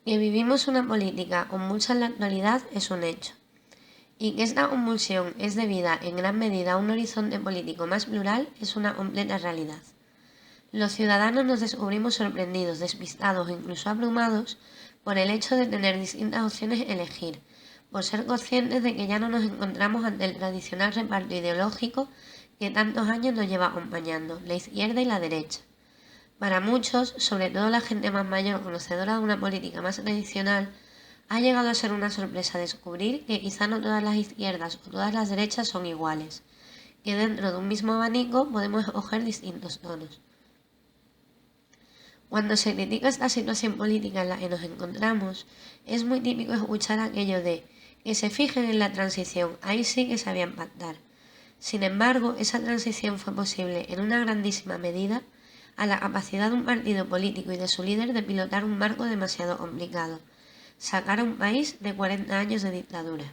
Que vivimos una política convulsa en la actualidad es un hecho, y que esta convulsión es debida en gran medida a un horizonte político más plural es una completa realidad. Los ciudadanos nos descubrimos sorprendidos, despistados e incluso abrumados por el hecho de tener distintas opciones a elegir, por ser conscientes de que ya no nos encontramos ante el tradicional reparto ideológico que tantos años nos lleva acompañando, la izquierda y la derecha. Para muchos, sobre todo la gente más mayor conocedora de una política más tradicional, ha llegado a ser una sorpresa descubrir que quizá no todas las izquierdas o todas las derechas son iguales, que dentro de un mismo abanico podemos escoger distintos tonos. Cuando se critica esta situación política en la que nos encontramos, es muy típico escuchar aquello de que se fijen en la transición, ahí sí que sabían pactar. Sin embargo, esa transición fue posible en una grandísima medida a la capacidad de un partido político y de su líder de pilotar un marco demasiado complicado, sacar a un país de 40 años de dictadura.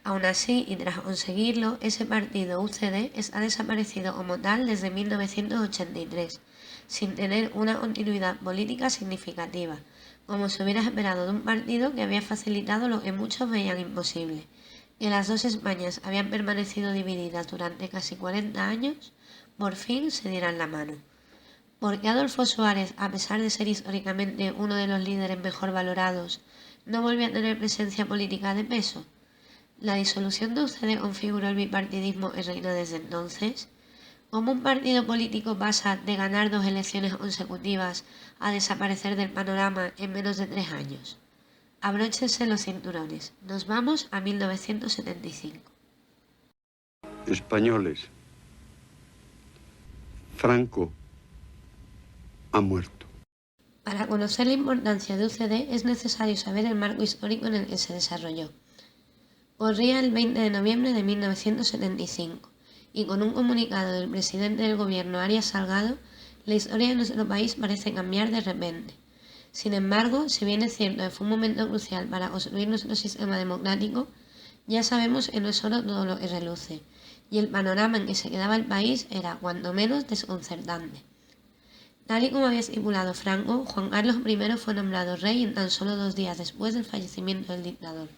Aún así, y tras conseguirlo, ese partido UCD ha desaparecido como tal desde 1983, sin tener una continuidad política significativa, como se hubiera esperado de un partido que había facilitado lo que muchos veían imposible, que las dos Españas habían permanecido divididas durante casi 40 años, por fin se dieran la mano. ¿Por qué Adolfo Suárez, a pesar de ser históricamente uno de los líderes mejor valorados, no volvió a tener presencia política de peso? ¿La disolución de UCD configuró el bipartidismo en reino desde entonces? ¿Cómo un partido político pasa de ganar 2 elecciones consecutivas a desaparecer del panorama en menos de 3 años? Abróchense los cinturones. Nos vamos a 1975. Españoles, Franco ha muerto. Para conocer la importancia de UCD es necesario saber el marco histórico en el que se desarrolló. Corría el 20 de noviembre de 1975 y con un comunicado del presidente del gobierno Arias Salgado, la historia de nuestro país parece cambiar de repente. Sin embargo, si bien es cierto que fue un momento crucial para construir nuestro sistema democrático, ya sabemos que no es solo todo lo que reluce, y el panorama en que se quedaba el país era, cuanto menos, desconcertante. Tal y como había estipulado Franco, Juan Carlos I fue nombrado rey en tan solo 2 días después del fallecimiento del dictador.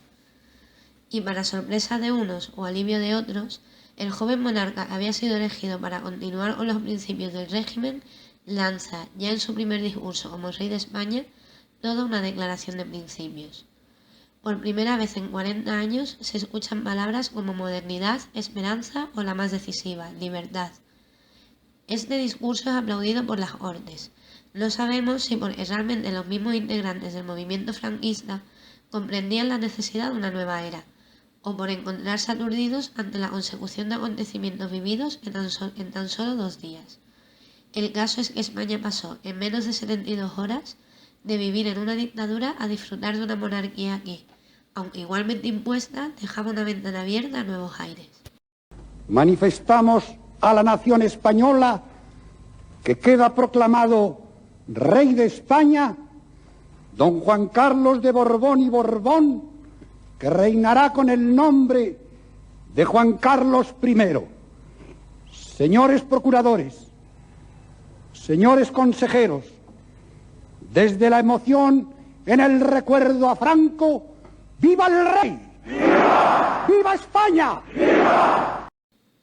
Y para sorpresa de unos o alivio de otros, el joven monarca que había sido elegido para continuar con los principios del régimen lanza, ya en su primer discurso como rey de España, toda una declaración de principios. Por primera vez en 40 años se escuchan palabras como modernidad, esperanza o la más decisiva, libertad. Este discurso es aplaudido por las Cortes. No sabemos si porque realmente los mismos integrantes del movimiento franquista comprendían la necesidad de una nueva era, o por encontrarse aturdidos ante la consecución de acontecimientos vividos en tan solo 2 días. El caso es que España pasó, en menos de 72 horas, de vivir en una dictadura a disfrutar de una monarquía que, aunque igualmente impuesta, dejaba una ventana abierta a nuevos aires. Manifestamos a la nación española que queda proclamado rey de España don Juan Carlos de Borbón y Borbón, que reinará con el nombre de Juan Carlos I. Señores procuradores, señores consejeros, desde la emoción en el recuerdo a Franco, ¡viva el rey! ¡Viva! ¡Viva España! ¡Viva!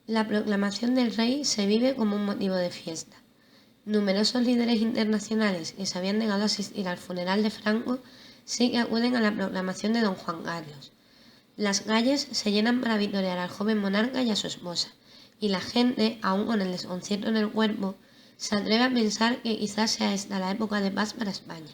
La proclamación del rey se vive como un motivo de fiesta. Numerosos líderes internacionales que se habían negado a asistir al funeral de Franco sí que acuden a la proclamación de don Juan Carlos. Las calles se llenan para vitorear al joven monarca y a su esposa, y la gente, aún con el desconcierto en el cuerpo, se atreve a pensar que quizás sea esta la época de paz para España.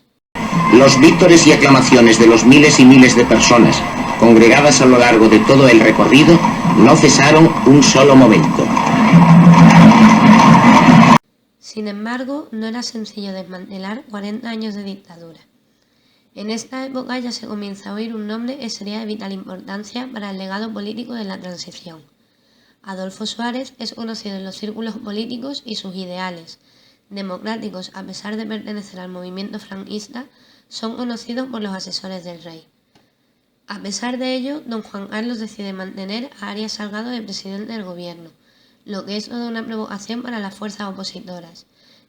Los vítores y aclamaciones de los miles y miles de personas congregadas a lo largo de todo el recorrido no cesaron un solo momento. Sin embargo, no era sencillo desmantelar 40 años de dictadura. En esta época ya se comienza a oír un nombre que sería de vital importancia para el legado político de la transición. Adolfo Suárez es conocido en los círculos políticos y sus ideales, democráticos a pesar de pertenecer al movimiento franquista, son conocidos por los asesores del rey. A pesar de ello, don Juan Carlos decide mantener a Arias Salgado de presidente del gobierno, lo que es toda una provocación para las fuerzas opositoras,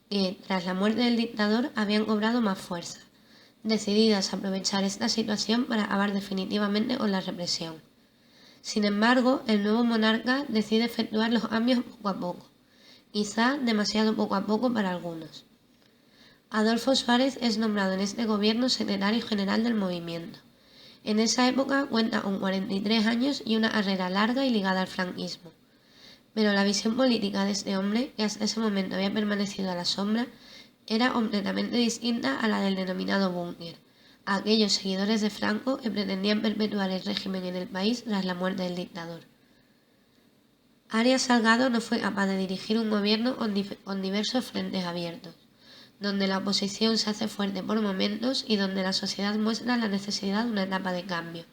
que, tras la muerte del dictador, habían cobrado más fuerza. decididas a aprovechar esta situación para acabar definitivamente con la represión. Sin embargo, el nuevo monarca decide efectuar los cambios poco a poco, quizá demasiado poco a poco para algunos. Adolfo Suárez es nombrado en este gobierno secretario general del movimiento. En esa época cuenta con 43 años y una carrera larga y ligada al franquismo. Pero la visión política de este hombre, que hasta ese momento había permanecido a la sombra, era completamente distinta a la del denominado búnker, a aquellos seguidores de Franco que pretendían perpetuar el régimen en el país tras la muerte del dictador. Arias Salgado no fue capaz de dirigir un gobierno con diversos frentes abiertos, donde la oposición se hace fuerte por momentos y donde la sociedad muestra la necesidad de una etapa de cambio,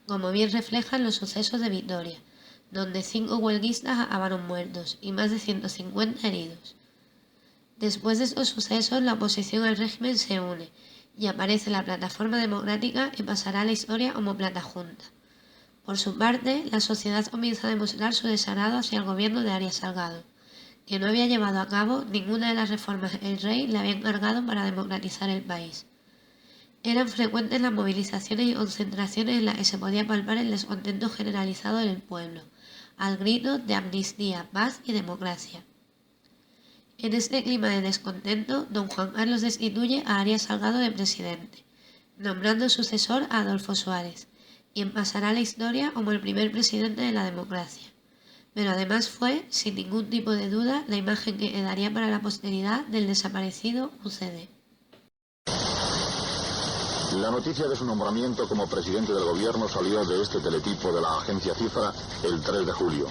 como bien reflejan los sucesos de Vitoria, donde 5 huelguistas acabaron muertos y más de 150 heridos. Después de estos sucesos, la oposición al régimen se une y aparece la Plataforma Democrática que pasará a la historia como Plata Junta. Por su parte, la sociedad comienza a demostrar su desagrado hacia el gobierno de Arias Salgado, que no había llevado a cabo ninguna de las reformas que el rey le había encargado para democratizar el país. Eran frecuentes las movilizaciones y concentraciones en las que se podía palpar el descontento generalizado del pueblo, al grito de amnistía, paz y democracia. En este clima de descontento, don Juan Carlos destituye a Arias Salgado de presidente, nombrando sucesor a Adolfo Suárez, quien pasará a la historia como el primer presidente de la democracia. Pero además fue, sin ningún tipo de duda, la imagen que quedaría para la posteridad del desaparecido UCD. La noticia de su nombramiento como presidente del gobierno salió de este teletipo de la agencia Cifra el 3 de julio.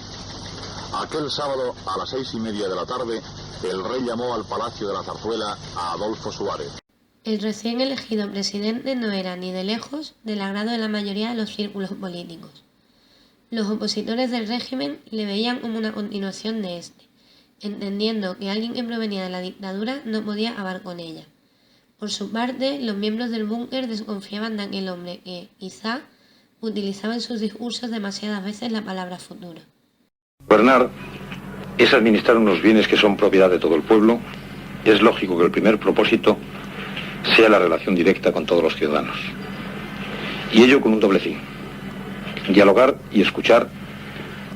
Aquel sábado, a las 6:30 de la tarde, el rey llamó al Palacio de la Zarzuela a Adolfo Suárez. El recién elegido presidente no era ni de lejos del agrado de la mayoría de los círculos políticos. Los opositores del régimen le veían como una continuación de este, entendiendo que alguien que provenía de la dictadura no podía acabar con ella. Por su parte, los miembros del búnker desconfiaban de aquel hombre que, quizá, utilizaba en sus discursos demasiadas veces la palabra futuro. Gobernar es administrar unos bienes que son propiedad de todo el pueblo. Es lógico que el primer propósito sea la relación directa con todos los ciudadanos. Y ello con un doble fin: dialogar y escuchar,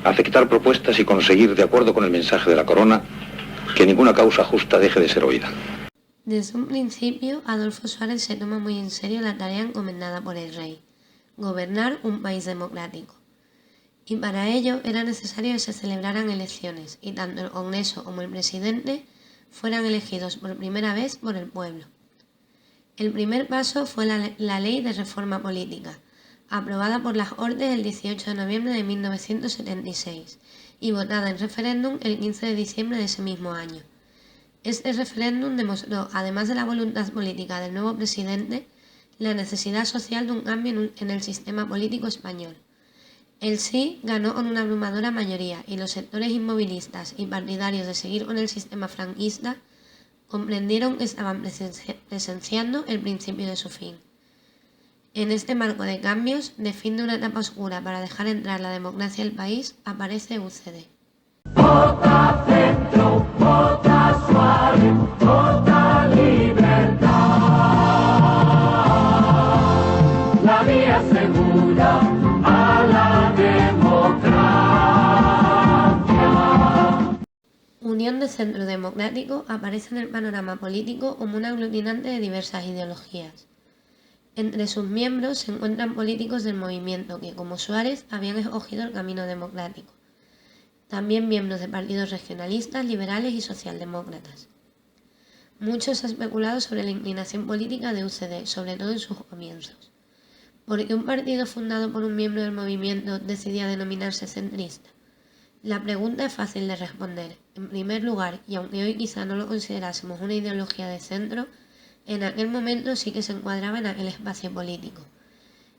aceptar propuestas y conseguir, de acuerdo con el mensaje de la corona, que ninguna causa justa deje de ser oída. Desde un principio, Adolfo Suárez se toma muy en serio la tarea encomendada por el rey: gobernar un país democrático. Y para ello era necesario que se celebraran elecciones, y tanto el Congreso como el presidente fueran elegidos por primera vez por el pueblo. El primer paso fue la Ley de Reforma Política, aprobada por las Cortes el 18 de noviembre de 1976 y votada en referéndum el 15 de diciembre de ese mismo año. Este referéndum demostró, además de la voluntad política del nuevo presidente, la necesidad social de un cambio en el sistema político español. El sí ganó con una abrumadora mayoría y los sectores inmovilistas y partidarios de seguir con el sistema franquista comprendieron que estaban presenciando el principio de su fin. En este marco de cambios, de fin de una etapa oscura para dejar entrar la democracia al país, aparece UCD. Vota Centro, vota Suárez, vota Libertad. La vía segura a la democracia. Unión de Centro Democrático aparece en el panorama político como un aglutinante de diversas ideologías. Entre sus miembros se encuentran políticos del movimiento que, como Suárez, habían escogido el camino democrático. También miembros de partidos regionalistas, liberales y socialdemócratas. Mucho se ha especulado sobre la inclinación política de UCD, sobre todo en sus comienzos. ¿Por qué un partido fundado por un miembro del movimiento decidía denominarse centrista? La pregunta es fácil de responder. En primer lugar, y aunque hoy quizá no lo considerásemos una ideología de centro, en aquel momento sí que se encuadraba en aquel espacio político.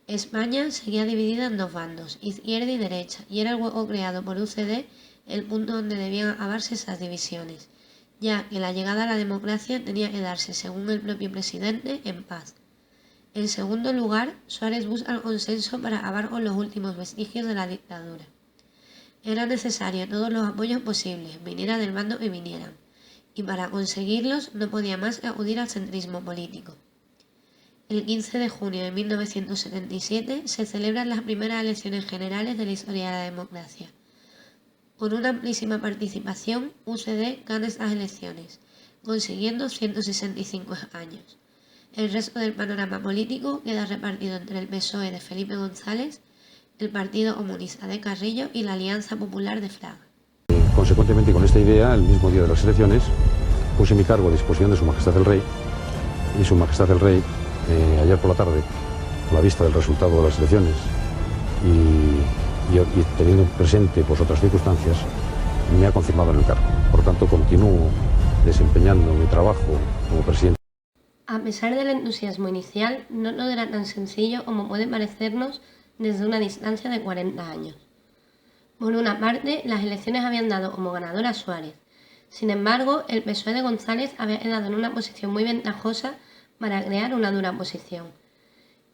España seguía dividida en dos bandos, izquierda y derecha, y era el hueco creado por UCD el punto donde debían acabarse esas divisiones, ya que la llegada a la democracia tenía que darse, según el propio presidente, en paz. En segundo lugar, Suárez busca el consenso para acabar con los últimos vestigios de la dictadura. Era necesario todos los apoyos posibles, viniera del bando que vinieran, y para conseguirlos no podía más que acudir al centrismo político. El 15 de junio de 1977 se celebran las primeras elecciones generales de la historia de la democracia. Con una amplísima participación, UCD gana estas elecciones, consiguiendo 165 escaños. El resto del panorama político queda repartido entre el PSOE de Felipe González, el Partido Comunista de Carrillo y la Alianza Popular de Fraga. Consecuentemente, con esta idea, el mismo día de las elecciones, puse mi cargo a disposición de Su Majestad el Rey, y Su Majestad el Rey, ayer por la tarde, a la vista del resultado de las elecciones y teniendo presente pues, otras circunstancias, me ha confirmado en el cargo. Por tanto, continúo desempeñando mi trabajo como presidente. A pesar del entusiasmo inicial, no todo era tan sencillo como puede parecernos desde una distancia de 40 años. Por una parte, las elecciones habían dado como ganador a Suárez. Sin embargo, el PSOE de González había quedado en una posición muy ventajosa para crear una dura oposición.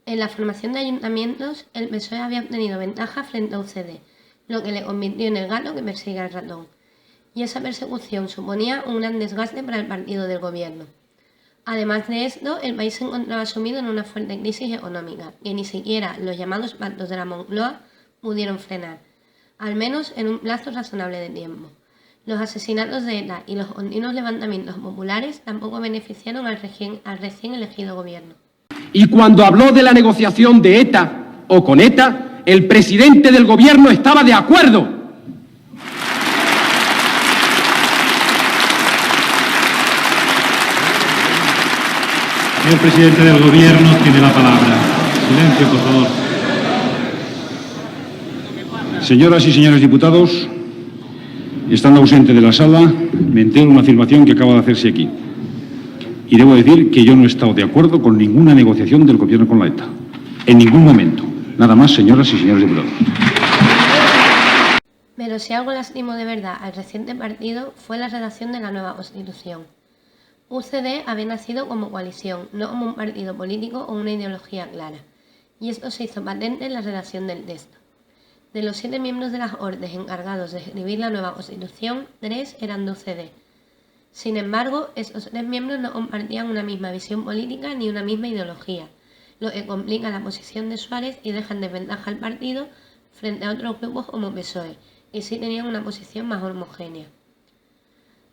En la formación de ayuntamientos, el PSOE había obtenido ventaja frente a UCD, lo que le convirtió en el gato que persigue al ratón. Y esa persecución suponía un gran desgaste para el partido del gobierno. Además de esto, el país se encontraba sumido en una fuerte crisis económica, que ni siquiera los llamados pactos de la Moncloa pudieron frenar, al menos en un plazo razonable de tiempo. Los asesinatos de ETA y los continuos levantamientos populares tampoco beneficiaron al recién elegido gobierno. Y cuando habló de la negociación de ETA o con ETA, el presidente del gobierno estaba de acuerdo. El presidente del gobierno tiene la palabra. Silencio, por favor. Señoras y señores diputados, estando ausente de la sala, me entero de una afirmación que acaba de hacerse aquí. Y debo decir que yo no he estado de acuerdo con ninguna negociación del gobierno con la ETA. En ningún momento. Nada más, señoras y señores diputados. Pero si algo lastimó de verdad al reciente partido fue la redacción de la nueva Constitución. UCD había nacido como coalición, no como un partido político o una ideología clara, y esto se hizo patente en la redacción del texto. De los 7 miembros de las Ordes encargados de escribir la nueva Constitución, 3 eran de UCD. Sin embargo, estos 3 miembros no compartían una misma visión política ni una misma ideología, lo que complica la posición de Suárez y deja en desventaja al partido frente a otros grupos como PSOE, que sí tenían una posición más homogénea.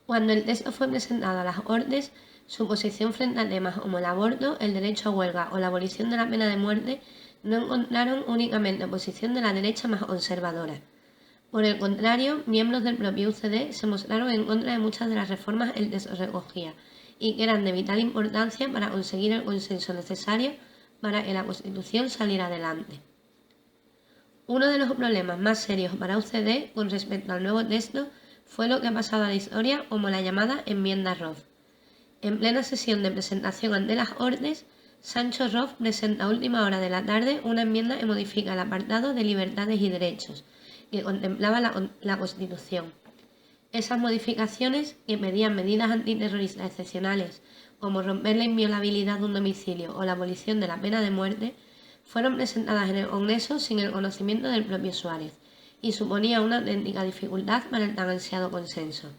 Cuando el texto fue presentado a las Ordes, su posición frente a temas como el aborto, el derecho a huelga o la abolición de la pena de muerte no encontraron únicamente oposición de la derecha más conservadora. Por el contrario, miembros del propio UCD se mostraron en contra de muchas de las reformas que el texto recogía y que eran de vital importancia para conseguir el consenso necesario para que la Constitución saliera adelante. Uno de los problemas más serios para UCD con respecto al nuevo texto fue lo que ha pasado a la historia como la llamada enmienda Roth. En plena sesión de presentación ante las Ordes, Sancho Roth presenta a última hora de la tarde una enmienda que modifica el apartado de libertades y derechos, que contemplaba la Constitución. Esas modificaciones, que pedían medidas antiterroristas excepcionales, como romper la inviolabilidad de un domicilio o la abolición de la pena de muerte, fueron presentadas en el Congreso sin el conocimiento del propio Suárez, y suponía una auténtica dificultad para el tan ansiado consenso.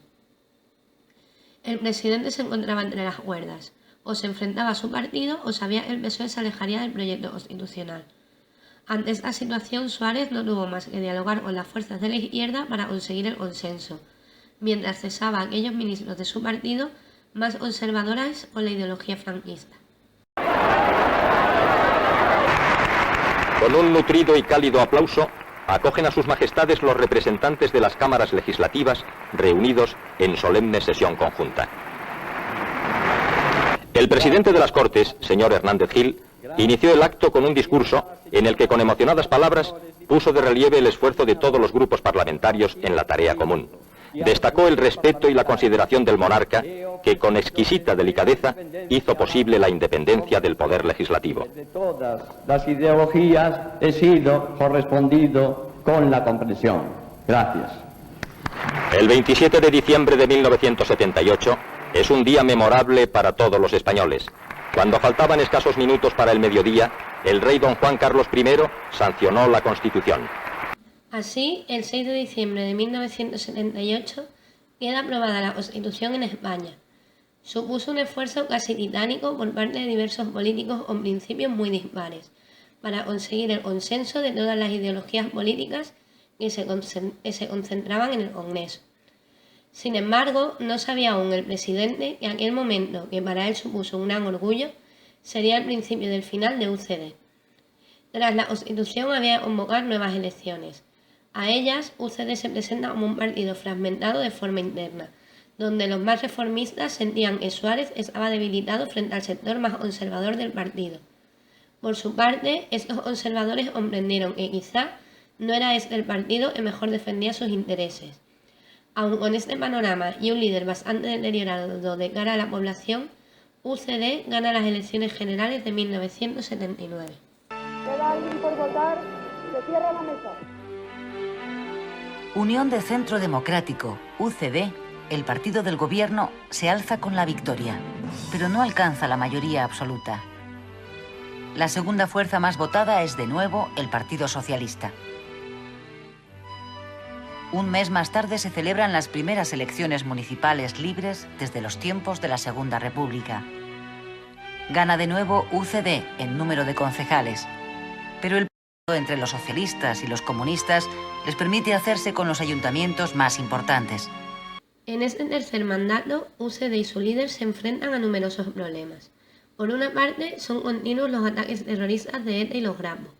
El presidente se encontraba entre las cuerdas, o se enfrentaba a su partido o sabía que el PSOE se alejaría del proyecto constitucional. Ante esta situación, Suárez no tuvo más que dialogar con las fuerzas de la izquierda para conseguir el consenso, mientras cesaba a aquellos ministros de su partido más conservadores con la ideología franquista. Con un nutrido y cálido aplauso, acogen a sus majestades los representantes de las cámaras legislativas reunidos en solemne sesión conjunta. El presidente de las Cortes, señor Hernández Gil, inició el acto con un discurso en el que con emocionadas palabras puso de relieve el esfuerzo de todos los grupos parlamentarios en la tarea común. Destacó el respeto y la consideración del monarca, que con exquisita delicadeza hizo posible la independencia del poder legislativo. De todas las ideologías he sido correspondido con la comprensión. Gracias. El 27 de diciembre de 1978 es un día memorable para todos los españoles. Cuando faltaban escasos minutos para el mediodía, el rey don Juan Carlos I sancionó la Constitución. Así, el 6 de diciembre de 1978 queda aprobada la Constitución en España. Supuso un esfuerzo casi titánico por parte de diversos políticos con principios muy dispares, para conseguir el consenso de todas las ideologías políticas que se concentraban en el Congreso. Sin embargo, no sabía aún el presidente que aquel momento, que para él supuso un gran orgullo, sería el principio del final de UCD. Tras la Constitución había que convocar nuevas elecciones. A ellas, UCD se presenta como un partido fragmentado de forma interna, donde los más reformistas sentían que Suárez estaba debilitado frente al sector más conservador del partido. Por su parte, estos conservadores comprendieron que quizá no era este el partido que mejor defendía sus intereses. Aun con este panorama y un líder bastante deteriorado de cara a la población, UCD gana las elecciones generales de 1979. ¿Queda alguien por votar? Se cierra la mesa. Unión de Centro Democrático, UCD, el partido del gobierno, se alza con la victoria, pero no alcanza la mayoría absoluta. La segunda fuerza más votada es de nuevo el Partido Socialista. Un mes más tarde se celebran las primeras elecciones municipales libres desde los tiempos de la Segunda República. Gana de nuevo UCD en número de concejales, pero el pacto entre los socialistas y los comunistas les permite hacerse con los ayuntamientos más importantes. En este tercer mandato, UCD y su líder se enfrentan a numerosos problemas. Por una parte, son continuos los ataques terroristas de ETA y los Grapos.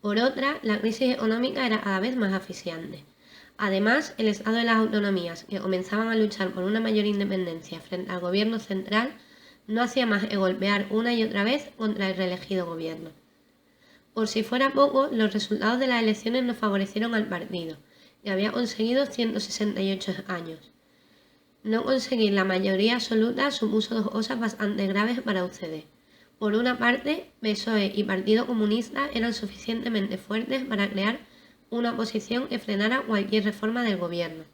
Por otra, la crisis económica era cada vez más asfixiante. Además, el Estado de las autonomías, que comenzaban a luchar por una mayor independencia frente al gobierno central, no hacía más que golpear una y otra vez contra el reelegido gobierno. Por si fuera poco, los resultados de las elecciones no favorecieron al partido, que había conseguido 168 años. No conseguir la mayoría absoluta supuso dos cosas bastante graves para UCD. Por una parte, PSOE y Partido Comunista eran suficientemente fuertes para crear una oposición que frenara cualquier reforma del gobierno.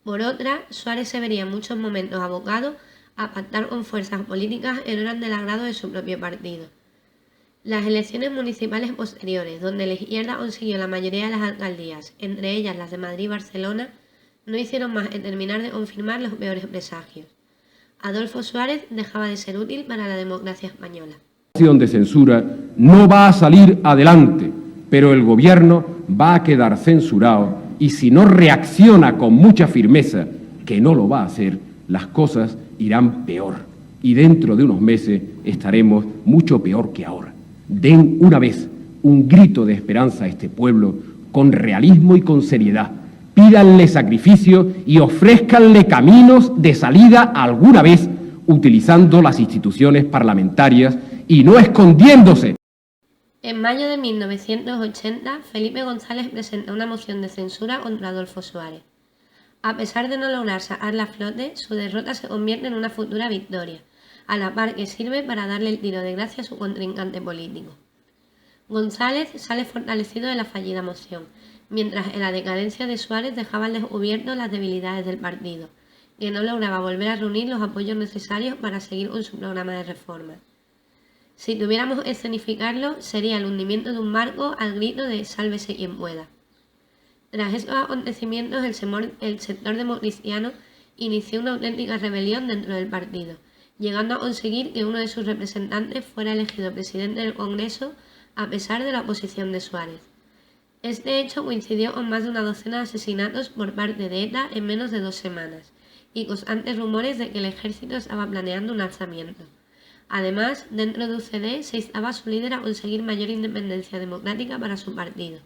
Por otra, Suárez se vería en muchos momentos abocado a pactar con fuerzas políticas que no eran del agrado de su propio partido. Las elecciones municipales posteriores, donde la izquierda consiguió la mayoría de las alcaldías, entre ellas las de Madrid y Barcelona, no hicieron más que terminar de confirmar los peores presagios. Adolfo Suárez dejaba de ser útil para la democracia española. La moción de censura no va a salir adelante, pero el gobierno va a quedar censurado y si no reacciona con mucha firmeza, que no lo va a hacer, las cosas irán peor. Y dentro de unos meses estaremos mucho peor que ahora. Den una vez un grito de esperanza a este pueblo con realismo y con seriedad. Pídanle sacrificio y ofrézcanle caminos de salida alguna vez utilizando las instituciones parlamentarias y no escondiéndose. En mayo de 1980, Felipe González presentó una moción de censura contra Adolfo Suárez. A pesar de no lograr sacarla a flote, su derrota se convierte en una futura victoria, a la par que sirve para darle el tiro de gracia a su contrincante político. González sale fortalecido de la fallida moción, mientras en la decadencia de Suárez dejaba al descubierto las debilidades del partido, que no lograba volver a reunir los apoyos necesarios para seguir con su programa de reforma. Si tuviéramos que escenificarlo, sería el hundimiento de un barco al grito de «sálvese quien pueda». Tras estos acontecimientos, el sector democristiano inició una auténtica rebelión dentro del partido, llegando a conseguir que uno de sus representantes fuera elegido presidente del Congreso a pesar de la oposición de Suárez. Este hecho coincidió con más de una docena de asesinatos por parte de ETA en menos de 2 semanas, y constantes rumores de que el ejército estaba planeando un alzamiento. Además, dentro de UCD se instaba a su líder a conseguir mayor independencia democrática para su partido.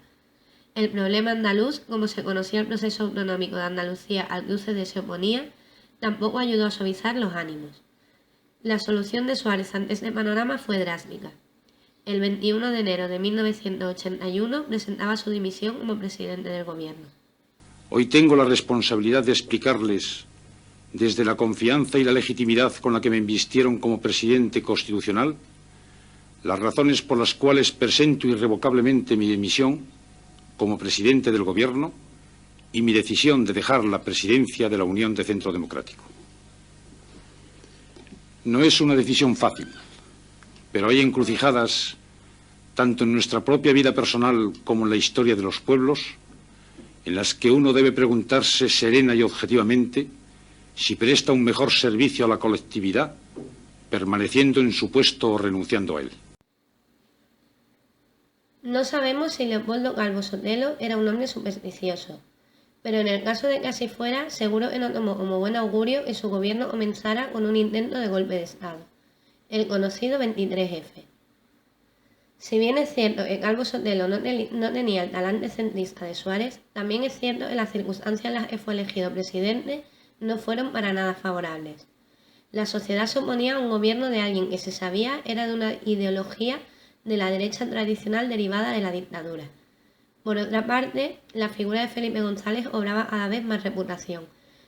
El problema andaluz, como se conocía el proceso autonómico de Andalucía al que UCD se oponía, tampoco ayudó a suavizar los ánimos. La solución de Suárez ante este panorama fue drástica. El 21 de enero de 1981 presentaba su dimisión como presidente del gobierno. Hoy tengo la responsabilidad de explicarles, desde la confianza y la legitimidad con la que me invistieron como presidente constitucional, las razones por las cuales presento irrevocablemente mi dimisión como presidente del gobierno y mi decisión de dejar la presidencia de la Unión de Centro Democrático. No es una decisión fácil, pero hay encrucijadas, tanto en nuestra propia vida personal como en la historia de los pueblos, en las que uno debe preguntarse serena y objetivamente si presta un mejor servicio a la colectividad, permaneciendo en su puesto o renunciando a él. No sabemos si Leopoldo Calvo Sotelo era un hombre supersticioso, pero en el caso de que así fuera, seguro que no tomó como buen augurio que su gobierno comenzara con un intento de golpe de Estado, el conocido 23F. Si bien es cierto que Calvo Sotelo no tenía el talante centrista de Suárez, también es cierto que las circunstancias en las que fue elegido presidente no fueron para nada favorables. La sociedad se oponía a un gobierno de alguien que se sabía era de una ideología de la derecha tradicional derivada de la dictadura. Por otra parte, la figura de Felipe González obraba cada vez más reputación,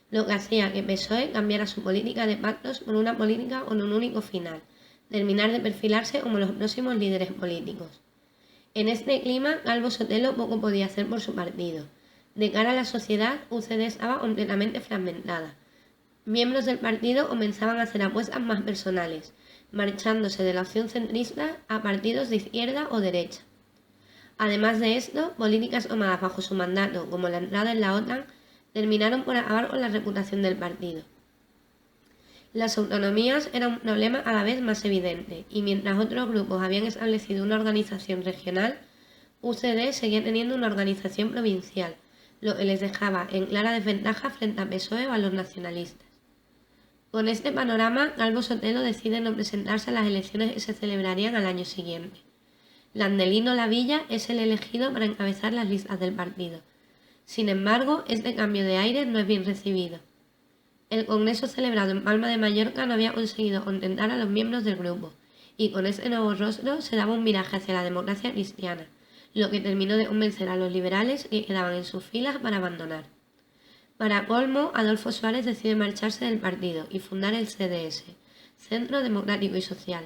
lo que hacía que PSOE cambiara su política de pactos por una política con un único final: terminar de perfilarse como los próximos líderes políticos. En este clima, Calvo Sotelo poco podía hacer por su partido. De cara a la sociedad, UCD estaba completamente fragmentada. Miembros del partido comenzaban a hacer apuestas más personales, marchándose de la opción centrista a partidos de izquierda o derecha. Además de esto, políticas tomadas bajo su mandato, como la entrada en la OTAN, terminaron por acabar con la reputación del partido. Las autonomías eran un problema cada vez más evidente, y mientras otros grupos habían establecido una organización regional, UCD seguía teniendo una organización provincial, lo que les dejaba en clara desventaja frente a PSOE o a los nacionalistas. Con este panorama, Calvo Sotelo decide no presentarse a las elecciones que se celebrarían al año siguiente. Landelino Lavilla es el elegido para encabezar las listas del partido. Sin embargo, este cambio de aires no es bien recibido. El congreso celebrado en Palma de Mallorca no había conseguido contentar a los miembros del grupo, y con ese nuevo rostro se daba un viraje hacia la democracia cristiana, lo que terminó de convencer a los liberales que quedaban en sus filas para abandonar. Para colmo, Adolfo Suárez decide marcharse del partido y fundar el CDS, Centro Democrático y Social.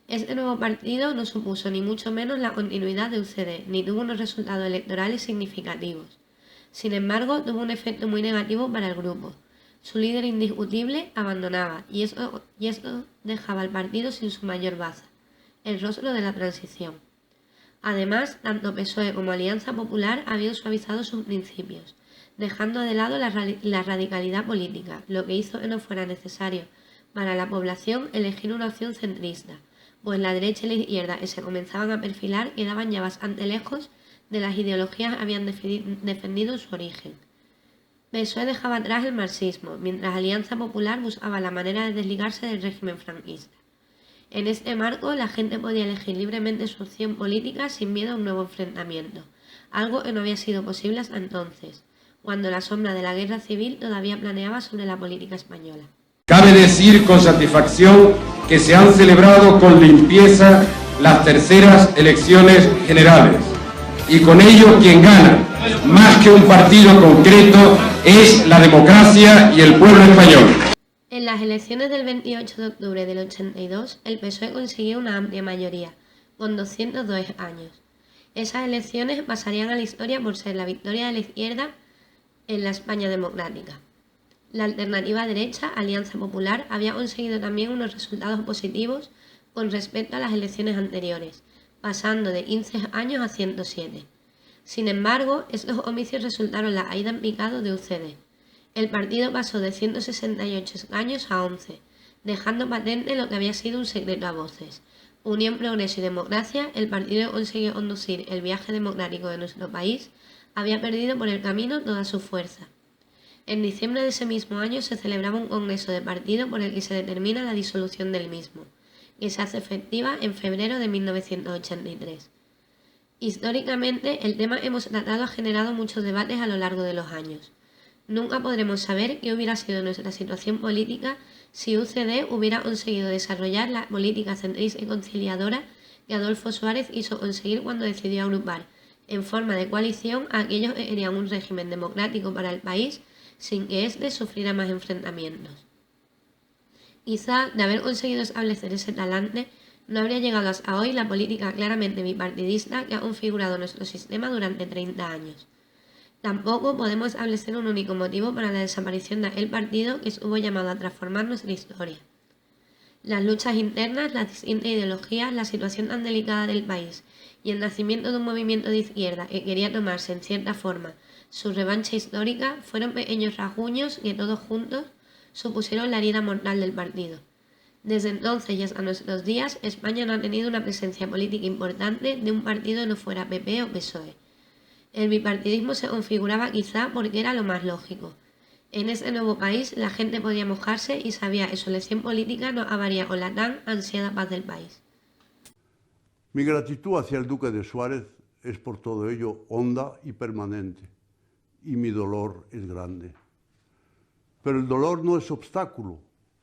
Este nuevo partido no supuso ni mucho menos la continuidad de UCD, ni tuvo unos resultados electorales significativos. Sin embargo, tuvo un efecto muy negativo para el grupo. Su líder indiscutible abandonaba, y esto dejaba al partido sin su mayor baza, el rostro de la transición. Además, tanto PSOE como Alianza Popular habían suavizado sus principios, dejando de lado la radicalidad política, lo que hizo que no fuera necesario para la población elegir una opción centrista, pues la derecha y la izquierda que se comenzaban a perfilar quedaban ya bastante lejos de las ideologías que habían defendido en su origen. PSOE dejaba atrás el marxismo, mientras Alianza Popular buscaba la manera de desligarse del régimen franquista. En este marco, la gente podía elegir libremente su opción política sin miedo a un nuevo enfrentamiento, algo que no había sido posible hasta entonces, cuando la sombra de la guerra civil todavía planeaba sobre la política española. Cabe decir con satisfacción que se han celebrado con limpieza las terceras elecciones generales, y con ello quien gana, más que un partido concreto, es la democracia y el pueblo español. En las elecciones del 28 de octubre del 82, el PSOE consiguió una amplia mayoría, con 202 años. Esas elecciones pasarían a la historia por ser la victoria de la izquierda en la España democrática. La alternativa derecha, Alianza Popular, había conseguido también unos resultados positivos con respecto a las elecciones anteriores, pasando de 15 años a 107. Sin embargo, estos comicios resultaron la caída en picado de UCD. El partido pasó de 168 escaños a 11, dejando patente lo que había sido un secreto a voces. Unión, Progreso y Democracia, el partido que consiguió conducir el viaje democrático de nuestro país, había perdido por el camino toda su fuerza. En diciembre de ese mismo año se celebraba un congreso de partido por el que se determina la disolución del mismo, que se hace efectiva en febrero de 1983. Históricamente, el tema que hemos tratado ha generado muchos debates a lo largo de los años. Nunca podremos saber qué hubiera sido nuestra situación política si UCD hubiera conseguido desarrollar la política centrista y conciliadora que Adolfo Suárez hizo conseguir cuando decidió agrupar, en forma de coalición, a aquellos que querían un régimen democrático para el país sin que éste sufriera más enfrentamientos. Quizá, de haber conseguido establecer ese talante, no habría llegado hasta hoy la política claramente bipartidista que ha configurado nuestro sistema durante 30 años. Tampoco podemos establecer un único motivo para la desaparición de aquel partido que estuvo llamado a transformar nuestra historia. Las luchas internas, las distintas ideologías, la situación tan delicada del país y el nacimiento de un movimiento de izquierda que quería tomarse en cierta forma su revancha histórica fueron pequeños rasguños que todos juntos supusieron la herida mortal del partido. Desde entonces y hasta nuestros días, España no ha tenido una presencia política importante de un partido que no fuera PP o PSOE. El bipartidismo se configuraba quizá porque era lo más lógico. En ese nuevo país la gente podía mojarse y sabía que su elección política no acabaría con la tan ansiada paz del país. Mi gratitud hacia el duque de Suárez es por todo ello honda y permanente, y mi dolor es grande. Pero el dolor no es obstáculo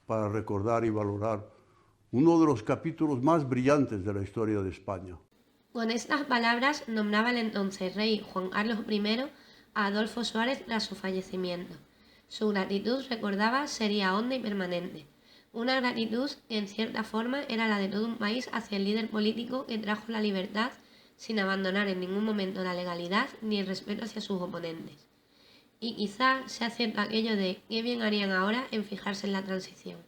para recordar y valorar uno de los capítulos más brillantes de la historia de España. Con estas palabras nombraba el entonces rey Juan Carlos I a Adolfo Suárez tras su fallecimiento. Su gratitud, recordaba, sería honda y permanente. Una gratitud que en cierta forma era la de todo un país hacia el líder político que trajo la libertad sin abandonar en ningún momento la legalidad ni el respeto hacia sus oponentes. Y quizá sea cierto aquello de qué bien harían ahora en fijarse en la transición.